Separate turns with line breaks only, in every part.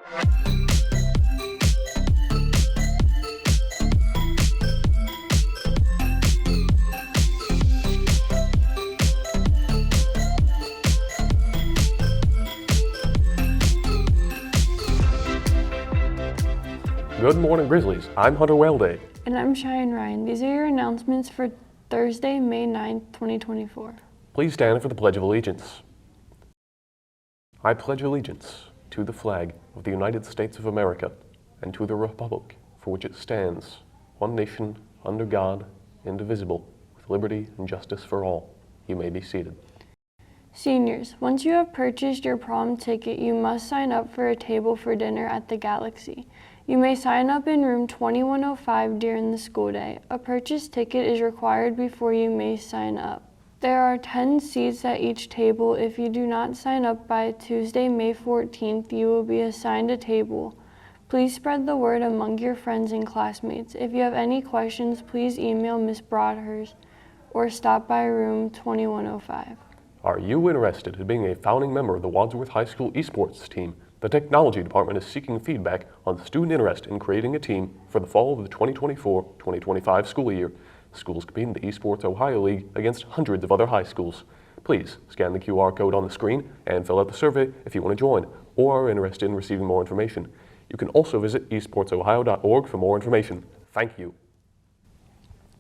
Good morning, Grizzlies. I'm Hunter Wellday.
And I'm Cheyenne Ryan. These are your announcements for Thursday, May 9th, 2024.
Please stand for the Pledge of Allegiance. I pledge allegiance to the flag of the United States of America and to the republic for which it stands, one nation, under God, indivisible, with liberty and justice for all. You may be seated.
Seniors, once you have purchased your prom ticket, you must sign up for a table for dinner at the Galaxy. You may sign up in room 2105 during the school day. A purchased ticket is required before you may sign up. There are 10 seats at each table. If you do not sign up by Tuesday, May 14th, you will be assigned a table. Please spread the word among your friends and classmates. If you have any questions, please email Ms. Broadhurst or stop by room 2105.
Are you interested in being a founding member of the Wadsworth High School esports team? The Technology Department is seeking feedback on student interest in creating a team for the fall of the 2024-2025 school year. Schools compete in the Esports Ohio League against hundreds of other high schools. Please scan the QR code on the screen and fill out the survey if you want to join or are interested in receiving more information. You can also visit esportsohio.org for more information. Thank you.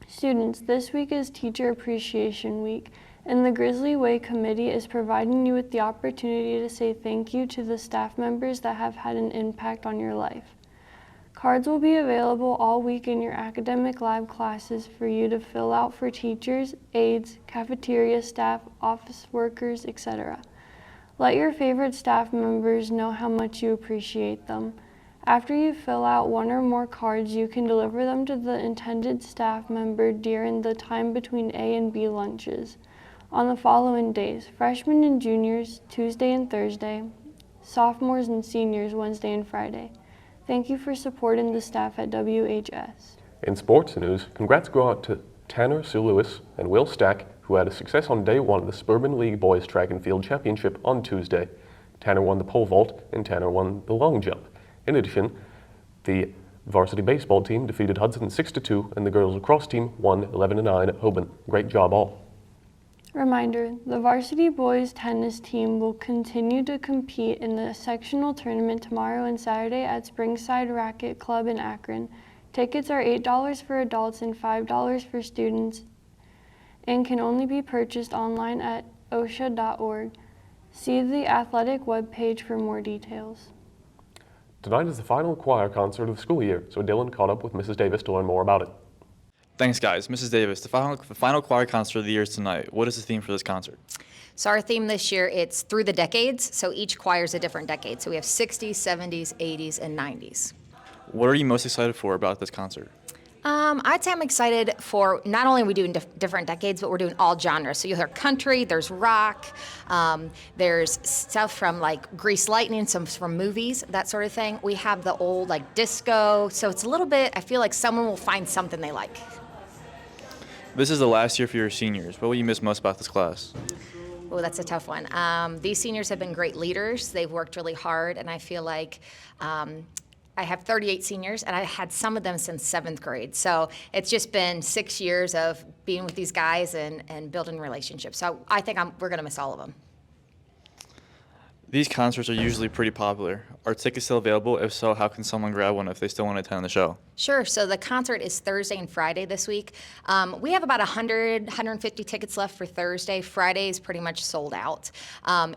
Students, this week is Teacher Appreciation Week, and the Grizzly Way Committee is providing you with the opportunity to say thank you to the staff members that have had an impact on your life. Cards will be available all week in your academic lab classes for you to fill out for teachers, aides, cafeteria staff, office workers, etc. Let your favorite staff members know how much you appreciate them. After you fill out one or more cards, you can deliver them to the intended staff member during the time between A and B lunches. On the following days, freshmen and juniors, Tuesday and Thursday, sophomores and seniors, Wednesday and Friday. Thank you for supporting the staff at WHS.
In sports news, congrats go out to Tanner Sue Lewis and Will Stack, who had a success on day one of the Suburban League Boys Track and Field Championship on Tuesday. Tanner won the pole vault and Tanner won the long jump. In addition, the varsity baseball team defeated Hudson 6-2 and the girls lacrosse team won 11-9 at Hoban. Great job all.
Reminder, the varsity boys tennis team will continue to compete in the sectional tournament tomorrow and Saturday at Springside Racket Club in Akron. Tickets are $8 for adults and $5 for students and can only be purchased online at osha.org. See the athletic webpage for more details.
Tonight is the final choir concert of the school year, so Dylan caught up with Mrs. Davis to learn more about it.
Thanks, guys. Mrs. Davis, the final choir concert of the year is tonight. What is the theme for this concert?
So our theme this year, it's through the decades. So each choir is a different decade. So we have 60s, 70s, 80s, and 90s.
What are you most excited for about this concert?
I'd say I'm excited for not only are we doing different decades, but we're doing all genres. So you'll hear country, there's rock, there's stuff from like Grease Lightning, some from movies, that sort of thing. We have the old like disco. So it's a little bit, I feel like someone will find something they like.
This is the last year for your seniors. What will you miss most about this class?
Oh, that's a tough one. These seniors have been great leaders. They've worked really hard, and I feel like I have 38 seniors, and I had some of them since 7th grade. So it's just been 6 years of being with these guys and building relationships. So I think we're going to miss all of them.
These concerts are usually pretty popular. Are tickets still available? If so, how can someone grab one if they still want to attend the show?
Sure. So the concert is Thursday and Friday this week. We have about 150 tickets left for Thursday. Friday is pretty much sold out.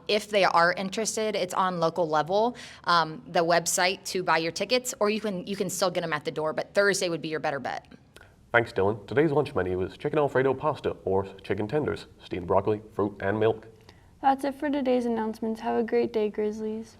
If they are interested, it's on local level, the website to buy your tickets, or you can still get them at the door, but Thursday would be your better bet.
Thanks, Dylan. Today's lunch menu is chicken Alfredo pasta or chicken tenders, steamed broccoli, fruit, and milk.
That's it for today's announcements. Have a great day, Grizzlies.